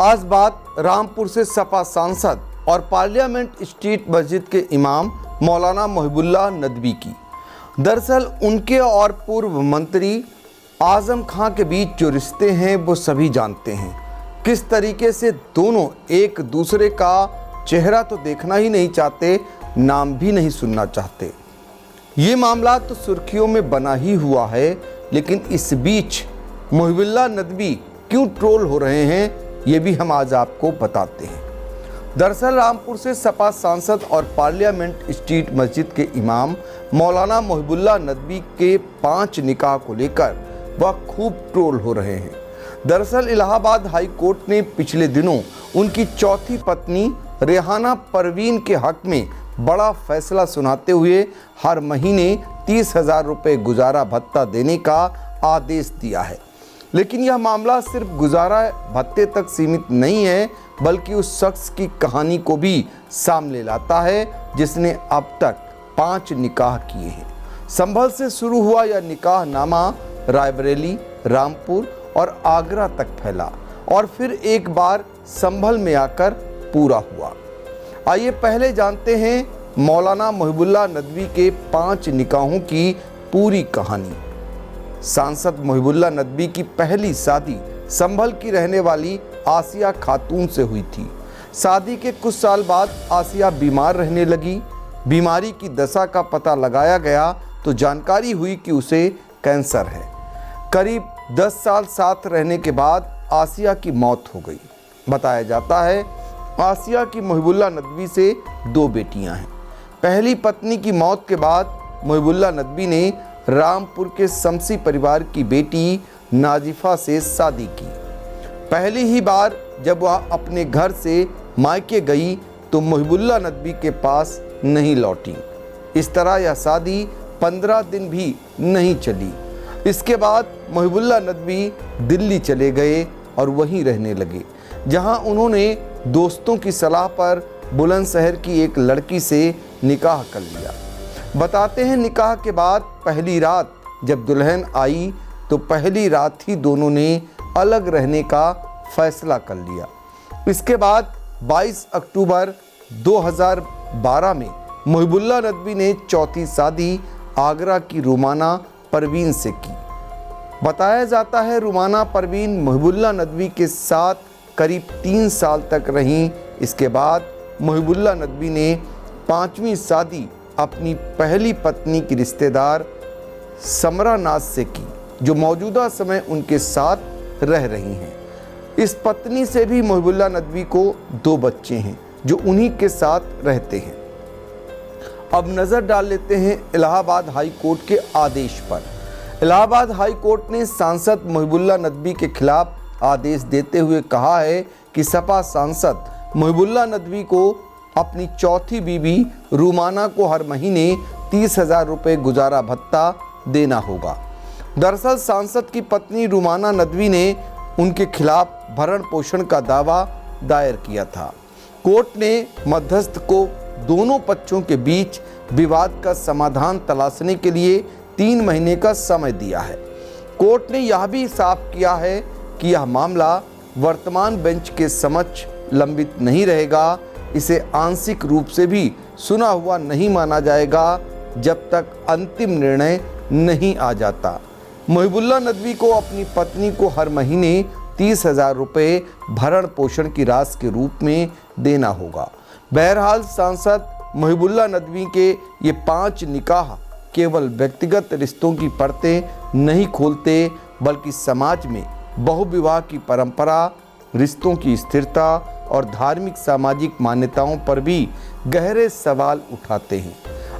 आज बात रामपुर से सपा सांसद और पार्लियामेंट स्ट्रीट मस्जिद के इमाम मौलाना मोहिबुल्लाह नदवी की। दरअसल उनके और पूर्व मंत्री आजम खां के बीच जो रिश्ते हैं वो सभी जानते हैं। किस तरीके से दोनों एक दूसरे का चेहरा तो देखना ही नहीं चाहते, नाम भी नहीं सुनना चाहते। ये मामला तो सुर्खियों में बना ही हुआ है, लेकिन इस बीच मोहिबुल्लाह नदवी क्यों ट्रोल हो रहे हैं ये भी हम आज आपको बताते हैं। दरअसल रामपुर से सपा सांसद और पार्लियामेंट स्ट्रीट मस्जिद के इमाम मौलाना मोहिबुल्लाह नदवी के 5 निकाह को लेकर वह खूब ट्रोल हो रहे हैं। दरअसल इलाहाबाद हाई कोर्ट ने पिछले दिनों उनकी चौथी पत्नी रेहाना परवीन के हक में बड़ा फैसला सुनाते हुए हर महीने 30,000 रुपये गुजारा भत्ता देने का आदेश दिया है। लेकिन यह मामला सिर्फ गुजारा भत्ते तक सीमित नहीं है, बल्कि उस शख्स की कहानी को भी सामने लाता है जिसने अब तक 5 निकाह किए हैं। संभल से शुरू हुआ यह निकाह नामा रायबरेली, रामपुर और आगरा तक फैला और फिर एक बार संभल में आकर पूरा हुआ। आइए पहले जानते हैं मौलाना मोहिबुल्लाह नदवी के 5 निकाहों की पूरी कहानी। सांसद मोहिबुल्लाह नदवी की पहली शादी संभल की रहने वाली आसिया खातून से हुई थी। शादी के कुछ साल बाद आसिया बीमार रहने लगी। बीमारी की दशा का पता लगाया गया तो जानकारी हुई कि उसे कैंसर है। करीब 10 साल साथ रहने के बाद आसिया की मौत हो गई। बताया जाता है आसिया की मोहिबुल्लाह नदवी से 2 बेटियां हैं। पहली पत्नी की मौत के बाद मोहिबुल्लाह नदवी ने रामपुर के शमसी परिवार की बेटी नाजिफा से शादी की। पहली ही बार जब वह अपने घर से मायके गई तो मोहिबुल्लाह नदवी के पास नहीं लौटी। इस तरह यह शादी 15 दिन भी नहीं चली। इसके बाद मोहिबुल्लाह नदवी दिल्ली चले गए और वहीं रहने लगे, जहां उन्होंने दोस्तों की सलाह पर बुलंदशहर की एक लड़की से निकाह कर लिया। बताते हैं निकाह के बाद पहली रात जब दुल्हन आई तो पहली रात ही दोनों ने अलग रहने का फैसला कर लिया। इसके बाद 22 अक्टूबर 2012 में मोहिबुल्लाह नदवी ने चौथी शादी आगरा की रुमाना परवीन से की। बताया जाता है रुमाना परवीन मोहिबुल्लाह नदवी के साथ करीब 3 साल तक रहीं। इसके बाद मोहिबुल्लाह नदवी ने 5वीं शादी अपनी पहली पत्नी की रिश्तेदार समरा नाज से की, जो मौजूदा समय उनके साथ रह रही हैं। इस पत्नी से भी मोहिबुल्लाह नदवी को 2 बच्चे हैं जो उन्हीं के साथ रहते हैं। अब नज़र डाल लेते हैं इलाहाबाद हाई कोर्ट के आदेश पर। इलाहाबाद हाई कोर्ट ने सांसद मोहिबुल्लाह नदवी के खिलाफ आदेश देते हुए कहा है कि सपा सांसद मोहिबुल्लाह नदवी को अपनी चौथी बीवी रुमाना को हर महीने 30,000 रुपये गुजारा भत्ता देना होगा। दरअसल सांसद की पत्नी रुमाना नदवी ने उनके खिलाफ भरण पोषण का दावा दायर किया था। कोर्ट ने मध्यस्थ को दोनों पक्षों के बीच विवाद का समाधान तलाशने के लिए 3 महीने का समय दिया है। कोर्ट ने यह भी साफ किया है कि यह मामला वर्तमान बेंच के समक्ष लंबित नहीं रहेगा। इसे आंशिक रूप से भी सुना हुआ नहीं माना जाएगा जब तक अंतिम निर्णय नहीं आ जाता। मोहिबुल्लाह नदवी को अपनी पत्नी को हर महीने 30,000 रुपये भरण पोषण की राशि के रूप में देना होगा। बहरहाल सांसद मोहिबुल्लाह नदवी के ये 5 निकाह केवल व्यक्तिगत रिश्तों की परतें नहीं खोलते, बल्कि समाज में बहुविवाह की परंपरा, रिश्तों की स्थिरता और धार्मिक सामाजिक मान्यताओं पर भी गहरे सवाल उठाते हैं।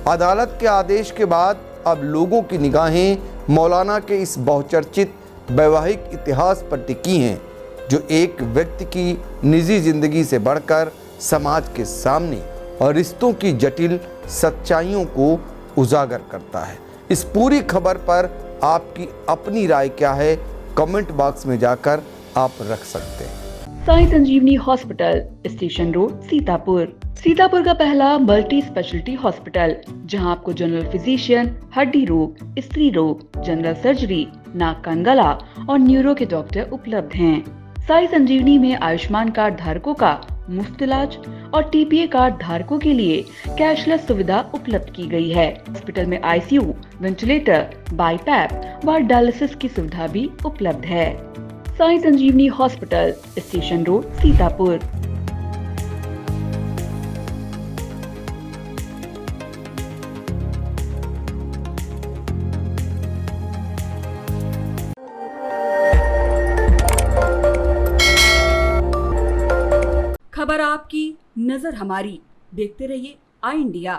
अदालत के आदेश के बाद अब लोगों की निगाहें मौलाना के इस बहुचर्चित वैवाहिक इतिहास पर टिकी हैं, जो एक व्यक्ति की निजी जिंदगी से बढ़कर समाज के सामने और रिश्तों की जटिल सच्चाइयों को उजागर करता है। इस पूरी खबर पर आपकी अपनी राय क्या है, कमेंट बॉक्स में जाकर आप रख सकते हैं। साई संजीवनी हॉस्पिटल, स्टेशन रोड, सीतापुर का पहला मल्टी स्पेशलिटी हॉस्पिटल, जहां आपको जनरल फिजिशियन, हड्डी रोग, स्त्री रोग, जनरल सर्जरी, नाक कान गला और न्यूरो के डॉक्टर उपलब्ध हैं। साई संजीवनी में आयुष्मान कार्ड धारकों का मुफ्त इलाज और टीपीए कार्ड धारकों के लिए कैशलेस सुविधा उपलब्ध की गई है। हॉस्पिटल में आईसीयू, वेंटिलेटर, बाईपैप व डायलिसिस की सुविधा भी उपलब्ध है। साई संजीवनी हॉस्पिटल, स्टेशन रोड, सीतापुर। खबर आपकी, नजर हमारी। देखते रहिए आई इंडिया।